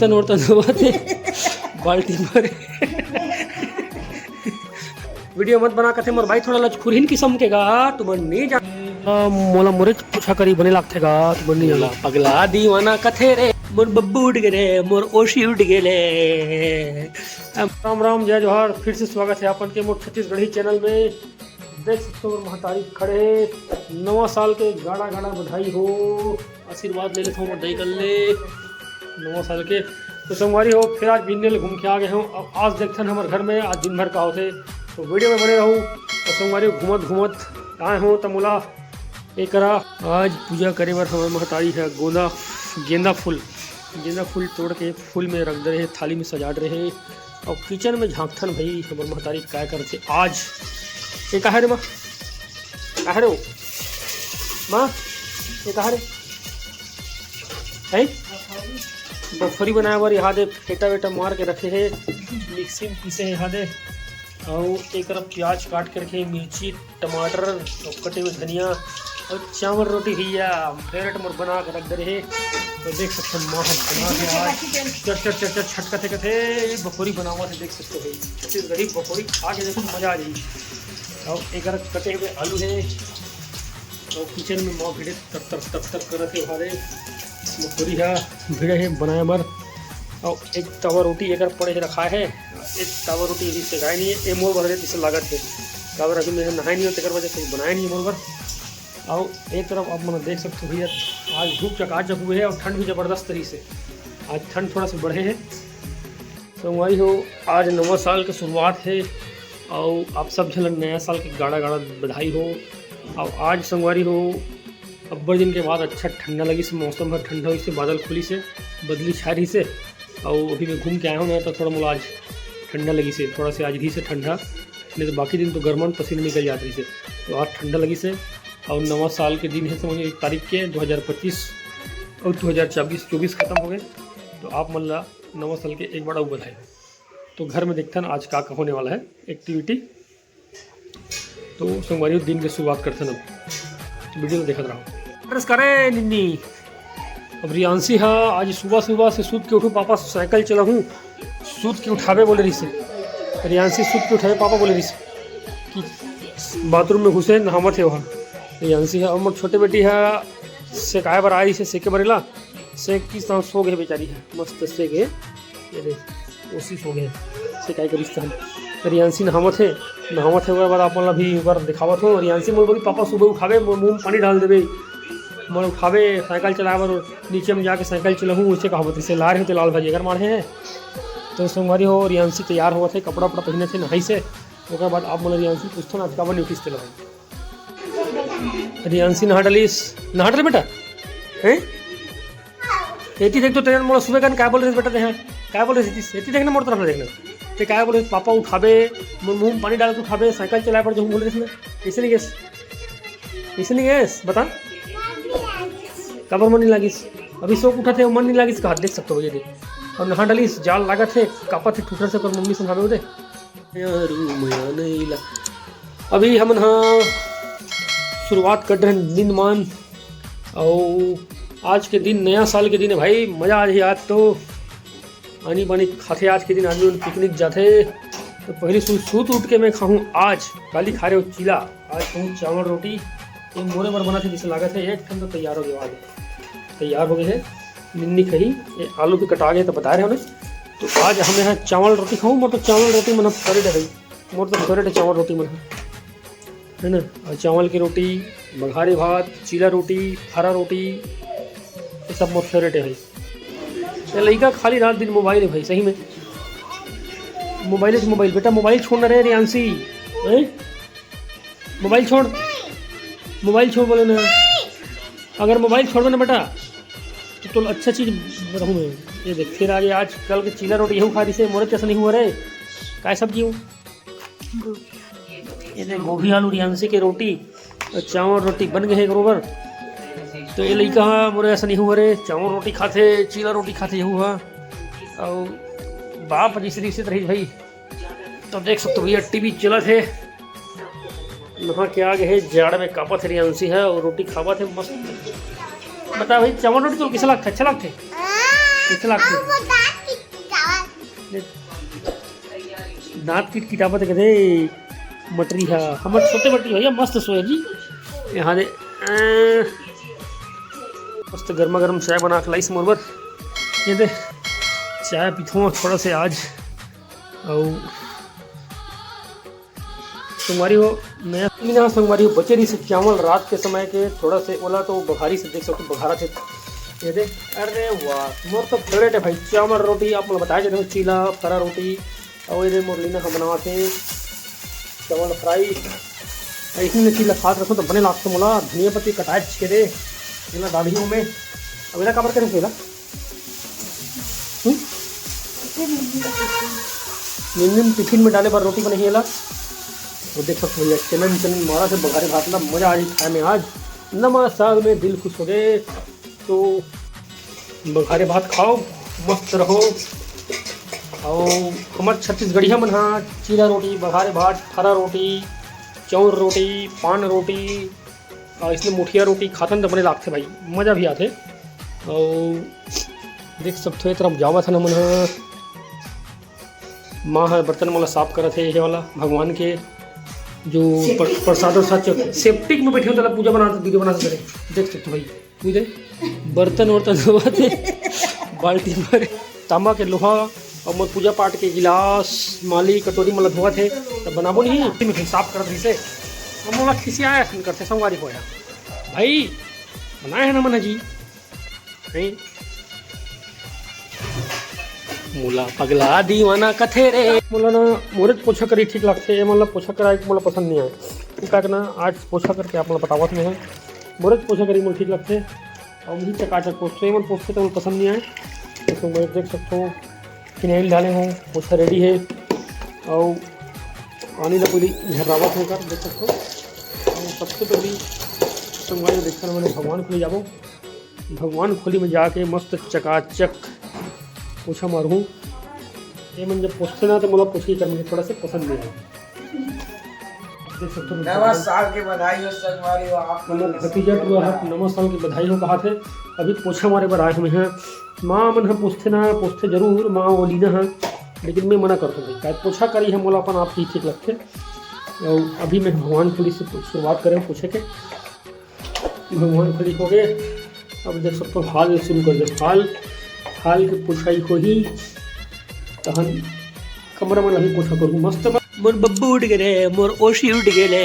बर्तन वर्तन धोते बाल्टी भरे वीडियो मत बना कथे मोर भाई थोड़ा लचखुरहीन किस्म के गा तुम नहीं जा मोला मोरे पूछा करी बने लागथे गा तुम नहीं जाला पगला दीवाना कथे रे मोर बब्बू उठ गए मोर ओशी उठ गेले। राम राम जय जोहार, फिर से स्वागत है अपन के मोर छत्तीसगढ़ी चैनल में। देख सकते हो महतारी खड़े, नवा साल के गाड़ा गाड़ा बधाई हो, आशीर्वाद ले लेता हूँ बधाई कर ले नवा साल के। तो संगवारी हो फिर आज बिन्ने घूम के आ गए हूँ। अब आज देखते हैं हमारे घर में आज दिन भर का होते तो वीडियो में बने रहूँ। तो संगवारी घूमत घूमत आए हूँ तमुला एक आज पूजा करे बार हमारे महतारी है गेंदा फूल तोड़ के फूल में रख दे रहे, थाली में सजा रहे और किचन में झांकथन भाई हमारे महतारी क्या करते आज। ये कहा रे माँ, कहा रे माँ, ये कहा रे है बफरी बनाया बार यहाँ दे फेटा वेटा मार के रखे है, मिक्सी में पीसे है यहाँ दे और एक तरफ प्याज काट के रखे, मिर्ची टमाटर और कटे हुए धनिया और चावल रोटी भैया फेवरेट मोर बना के रख दे रहे। तो देख सकते हो माँ बना के आज चट छटका थे कथे बफोरी बना हुआ थे। देख सकते हो भाई छत्तीसगढ़ी बफोरी खा के देखो मज़ा आ जाएगी। और एक कटे हुए आलू है और किचन में माँ भिड़े तब कर रहे थे हमारे बफोरी है भिड़े है बनाया मर। और एक तवा रोटी एक पड़े रखा है, एक तवा रोटी यदि से गाय नहीं है ये मोर भर जिससे लागत है तवा रखी मेरे नहाए नहीं होते कर वजह से बनाया नहीं है मोर भर। और एक तरफ आप मैंने देख सकते हो भैया आज धूप चकाचक हुए है और ठंड भी ज़बरदस्त तरीके से, आज ठंड थोड़ा सा बढ़े है। तो हमारी हो आज नवा साल की शुरुआत है और आप सब झलन नया साल की गाड़ा गाड़ा बधाई हो। और आज संगवारी हो अब्बर दिन के बाद अच्छा ठंडा लगी से, मौसम भर ठंडा हुई से, बादल खुली से, बदली छा रही से। और अभी मैं घूम के आया हूँ ना तो थोड़ा मुझे आज ठंडा लगी से, थोड़ा से आज भी से ठंडा, नहीं तो बाकी दिन तो गर्मन पसीने निकल जाती रही से। तो आज ठंडा लगी से और नवा साल के दिन है समझिए 1 तारीख के 2025 और 2024 खत्म हो गए। तो आप मतलब नवा साल के एक बड़ा बधाई। तो घर में देखते हैं आज का होने वाला है एक्टिविटी। तो सोमवार दिन की शुरुआत करते हैं, अब वीडियो देखते रहो। ड्रेस करे निन्नी अब रियांशी है आज सुबह से सूत के उठूँ पापा साइकिल चलाऊँ, सूत के उठावे बोले रही से रियांशी सूत के उठावे पापा बोले रही से कि बाथरूम में घुसे नहावत है वहाँ रियांशी है। और छोटे बेटी है सेकाए बार आई से सेके बरेला सेक की सो गए बेचारी है मस्त से गए उसी सो गए सेकाई कर रिश्ता हम रियांशी नहावत है बाद आप मतलब भी एक बार दिखावत हो। रियांशी बोल बोली पापा सुबह उठावे मुँह में पानी डाल देवे मैं उठावे साइकिल चलाए और नीचे में जाके साइकिल चलाऊँ उसे कहावत से ला रहे थे लाल भाजी अगर मारे हैं। तो सोमवारी हो रियांशी तैयार हुआ थे कपड़ा उपड़ा पहने थे नहाई से। उसके बाद आप मतलब रियांशी पूछते ना आज का बनी उठीस रियांशी नहा डली बेटा हैं एती देख तो तेरे मोड़ा सुबह का क्या बोल रहे बेटा यहाँ क्या बोल रहे एती देखना मोड़ तरफ देखना तो क्या बोल रहे पापा उठावे मुँह में पानी डाल के उठावे साइकिल चलाए पर जो बोल रहे कैसे नहीं गैस बता कबर मन नहीं लागिस अभी शोक उठा थे मन नहीं लागिस कहा देख सकते हो ये देख। और नहा डली जाल लागत थे कापा थे ठूठर से पर मम्मी समझावे होते अभी हम यहाँ शुरुआत कर रहे हैं दिन मान। और आज के दिन नया साल के दिन है भाई मज़ा आ रही है। आज तो आनी बानी खाते आज के दिन आदमी पिकनिक जाते तो पहले सूत उठ के मैं खाऊँ आज गाली खा रहे हो चीला आज खाऊँ चावल रोटी एक मोरे पर बना थे जिसे लागत है एक तो तैयार हो गया आज तैयार हो गए है निन्नी कही ये आलू भी कटा गए तो बता रहे उन्हें। तो आज हम यहाँ चावल रोटी खाऊँ मोर तो चावल रोटी मन फेवरेट है भाई मोर तो फेवरेट है चावल रोटी मन है ना। और चावल की रोटी बघारी भात चीला रोटी हरा रोटी ये सब मोर फेवरेट है भाई। लड़का खाली रात दिन मोबाइल है भाई सही में मोबाइल बेटा मोबाइल छोड़ना रहे रियांशी मोबाइल छोड़ बोले ना अगर मोबाइल छोड़ ना बेटा तो अच्छा चीज़ बताऊँ मैं ये देख फिर आगे आज कल के चीला रोटी यहूँ खा रही से मोरे कैसा नहीं हुआ रे काय सब्जी हूँ ये देख गोभी आलू रियांशी की रोटी और चावल रोटी बन गए हैं बरोबर। तो ये लड़का मोरे ऐसा नहीं हुआ रे चावल रोटी खाते चीला रोटी खाते यहूँ हुआ और बाप जिस तरह भाई। तो देख सकते भैया टीवी चला थे नहा के आगे है जाड़ में कापा थे रियांशी है और रोटी खावा थे मस्त। बता भाई चावल रोटी तो कैसा लगता है अच्छा लगते कैसे लगते दांत की किताबत कहते मटरी है हमारे छोटे मटरी भैया मस्त सोया जी यहाँ दे मस्त गर्मा गर्म चाय बना के लाई मोरबर ये दे चाय पीथो थोड़ा से आज और संगवारी हो मैं ना संगवारी हो बचे रही से चावल रात के समय के थोड़ा से ओला तो बघारी से देख सकते बघारा थे ये दे अरे वाह मोर तो फेवरेट है भाई चावल रोटी आप मुझे बताया जाते चीला फरा रोटी और ये मुरलीना हम बनावा थे चावल फ्राई इसमें चीला खास रखो तो बने लागते मोला धनिया पत्ती कटाए छिके दे दाढ़ियों में अब इला कबर करें फिर निम टिफिन में डाले बार रोटी बने हिला वो देख सकते भैया चलन चलन मारा से बघारे भात ना मजा आ खाए में आज नमा साल में दिल खुश हो गए तो बघारे भात खाओ मस्त रहो और हमारे छत्तीसगढ़िया मन हाँ चीला रोटी बघारे भात फरा रोटी चौर रोटी पान रोटी और इसमें मुठिया रोटी खातन तो बने लागते भाई मज़ा भी आते और देख सकते तरफ जावा था ना मन माँ है बर्तन वाला साफ करा थे ये वाला भगवान के जो प्रसाद और साथ सेप्टिक में बैठे हो तो पूजा बनाते वीडियो बनाते करे देख सकते भाई पूजे बर्तन वर्तन धोते बाल्टी पर तांबा के लोहा और मोर पूजा पाठ के गिलास माली कटोरी मतलब धोआ थे तब बनाबो नहीं में साफ करत रही से हम मोला खिसियाए करते संगवारी होया भाई बनाए है ना मना जी नहीं मोला पगला दीवाना कथे रे मोला ना मोरे पोछा करी ठीक लगते मतलब पोछा कराए मोला पसंद नहीं आए क्या करना आज पोछा करके आप मोला बतावत में है मोरे पोछा करी मोला ठीक लगते और मुझे चकाचक पोछते मन पोछते तो पसंद नहीं आए तो मैं देख सकता हूँ फिनाइल डाले हूँ पोछा रेडी है और पानी ना पूरी झर्रावत होकर देख सकते हो और सबसे पहली संगवारी देखकर मैंने भगवान खोली जाबो भगवान खोली में जाके मस्त चकाचक पोछा मारूँ ये मन जब पोछते ना तो मतलब पोछी करने थोड़ा सा पसंद नहीं है देख सकते हो नवा साल की बधाई हो संगवारी हो आप भतीजा नवा साल की बधाई हो कहा थे अभी पोछा मारे पर आए हुए हैं माँ मन है पोछते जरूर माँ ओली ना है लेकिन मैं मना करता हूँ भाई पोछा करी है मोला अपन आप ही ठीक लगते और अभी मैं भगवान खुली से शुरुआत करें पूछे के भगवान खुली हो गए अब देख सकते हो हाल शुरू कर दे हाल के पोछाई हो ही तहन कमरा में अभी पोछा करूँ मस्त मोर बब्बू उठ गए मोर ओशी उठ गए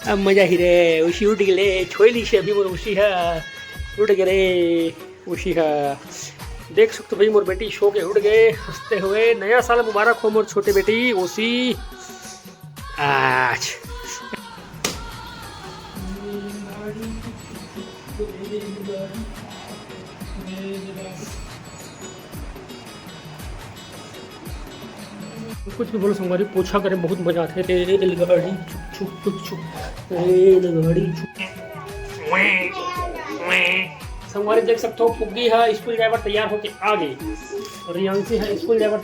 अब मजा ही रे ओशी उठ गए छोली से अभी मोर ओशी है उठ गए ओशी है देख सकते भाई मोर बेटी शो के उठ गए हंसते हुए नया साल मुबारक हो मोर छोटे बेटी ओसी आज कुछ भी बोलो संगवारी पोछा करें बहुत मजा आते थे रेलगाड़ी छुक छुक छुक रेलगाड़ी संगवारी देख सकते हो फुग्गी है स्कूल ड्राइवर तैयार होके आ गई रियांशी है स्कूल ड्राइवर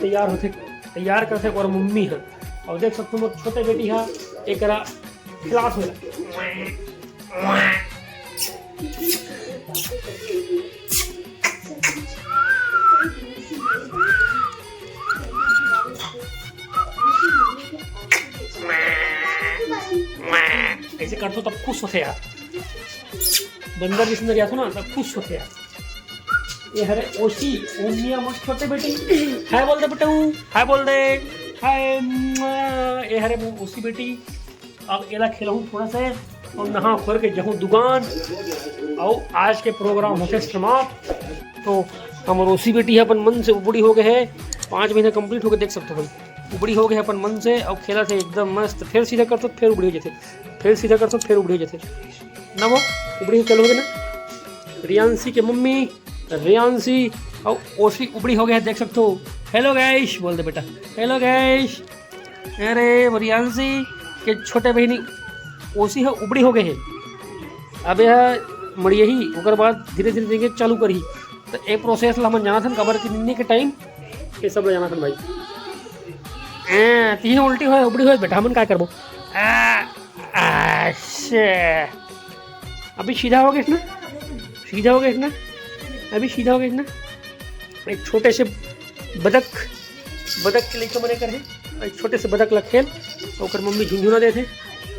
तैयार करते और मम्मी है और देख सकते हो छोटे बेटी है एक क्लास हो ऐसे कर तो तब खुश होते यार बंदर जिस अंदर ना तब खुश होते यार ये हरे ओशी ओमिया मोर छोटे बेटी हाय बोल दे बेटू हाय बोल दे हाय ये हरे ओशी बेटी अब एला खेलूँ थोड़ा से और नहा खोल के जहूँ दुकान और आज के प्रोग्राम होते समाप्त तो हम ओशी बेटी है अपन मन से उबड़ी हो गए है 5 महीने कंप्लीट हो गए देख सकते हो भाई उबड़ी हो गए अपन मन से और खेला थे एकदम मस्त फिर सीधा करते फिर उबड़ी हो जाते फिर सीधा करते फिर उबड़ी हो जाते ना वो उबड़ी हो चलोगे ना रियांशी के मम्मी रियांशी और ओशी उबड़ी हो गया देख सकते हो हेलो गैश बोल दे बेटा हेलो गैश अरे रियांशी के छोटे बहनी ओशी है उबड़ी हो गए है अब यह मड़िए ही ओकर बाद धीरे धीरे देंगे चालू करी तो एक प्रोसेस ला हम जाना था कबर के निन्ने के टाइम ये सब ले जाना था भाई तीन उल्टी हो उबड़ी हो बेटा हमन क्या करबो अभी सीधा हो गए ना सीधा हो गए ना अभी सीधा हो गए ना एक छोटे से बदक के लेके मने कर है, एक छोटे से बदक ला खेल और मम्मी झुंझुना देते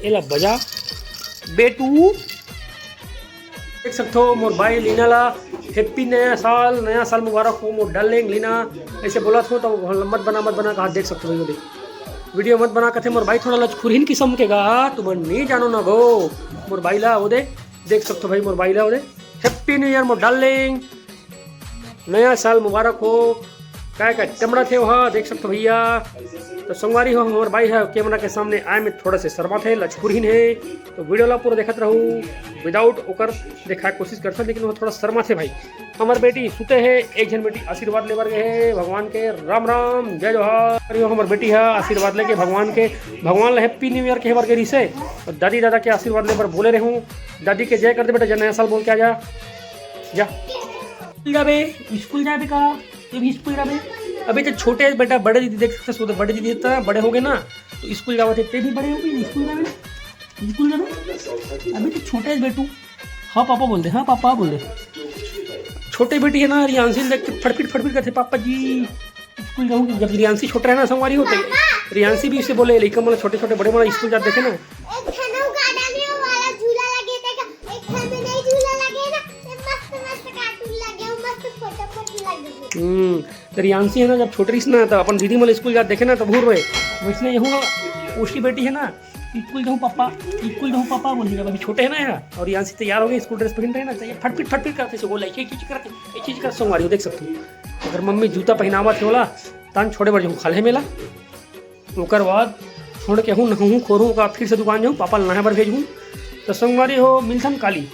एला बजा बेटू। देख सकते हो मोर भाई लीना ला हैप्पी नया साल मुबारक हो मोर डार्लिंग लीना। ऐसे बोला था तो मत बना कहा। देख सकते हो वीडियो मत बना कथे मोर भाई थोड़ा लचखुरीन किस्म के गा तुम नहीं जानो ना गो मोर भाई ला वो देख सकते हो भाई मोर भाई ला वो हैप्पी न्यू ईयर मोर डार्लिंग, नया साल मुबारक हो। क्या टमड़ा थे वहाँ देख सकते हो भैया। तो संगवारी हो मोर भाई है कैमरा के सामने आए में थोड़ा से शर्मा थे लचखुरीन है, तो वीडियो ला पूरा देखते रहूँ विदाउट ओकर देखा कोशिश करता, लेकिन वो थोड़ा शर्मा थे भाई। हमार बेटी सुते है, एक जन बेटी आशीर्वाद लेवर गए है भगवान के। राम राम जय जोहार। हमार बेटी है आशीर्वाद लेके भगवान हैप्पी न्यू ईयर के हेबर के से और दादी दादा के आशीर्वाद लेवर बोले रहूँ। दादी के जय कर दे बेटा, जय नया साल बोल के आ जा स्कूल जाबे का ये भी स्कूल जाबे। अभी तो छोटे बेटा बड़े दीदी देख सकते हो, बड़े दीदी इतना बड़े हो गए ना तो स्कूल जावा थे, भी बड़े हो गए स्कूल जावे। अभी तो छोटे बेटू हाँ पापा बोल दे, हाँ पापा बोल दे। छोटे बेटी है ना रियांशी देख के फटफिट करते पापा जी स्कूल जाऊँगी। जब रियांशी छोटा है ना संगवारी होते रियांशी भी इसे बोले लेकिन मतलब छोटे छोटे बड़े स्कूल जाते देखे ना। तो रियांशी है ना जब छोटी रही ना तो अपन दीदी मतलब स्कूल जाते देखे ना तो भूर रहे वैसने यहूँ उसकी बेटी है ना स्कूल जाऊँ पापा बोल अभी छोटे है ना यार। और रियांशी तैयार हो गए स्कूल ड्रेस पहन रहे ना तो फटफिट करते से बोला एक चीज़ कर संगवारी हो देख सकते हो। अगर मम्मी जूता पहनावा थे बोला तान छोड़े बढ़ जाऊँ खाले मेला ओकर बाद छोड़ के हूँ नहूँ खोरूँ का फिर से दुकान जाऊँ पापा नहा बर भेजूँ। तो संगवारी हो मिलथन काली।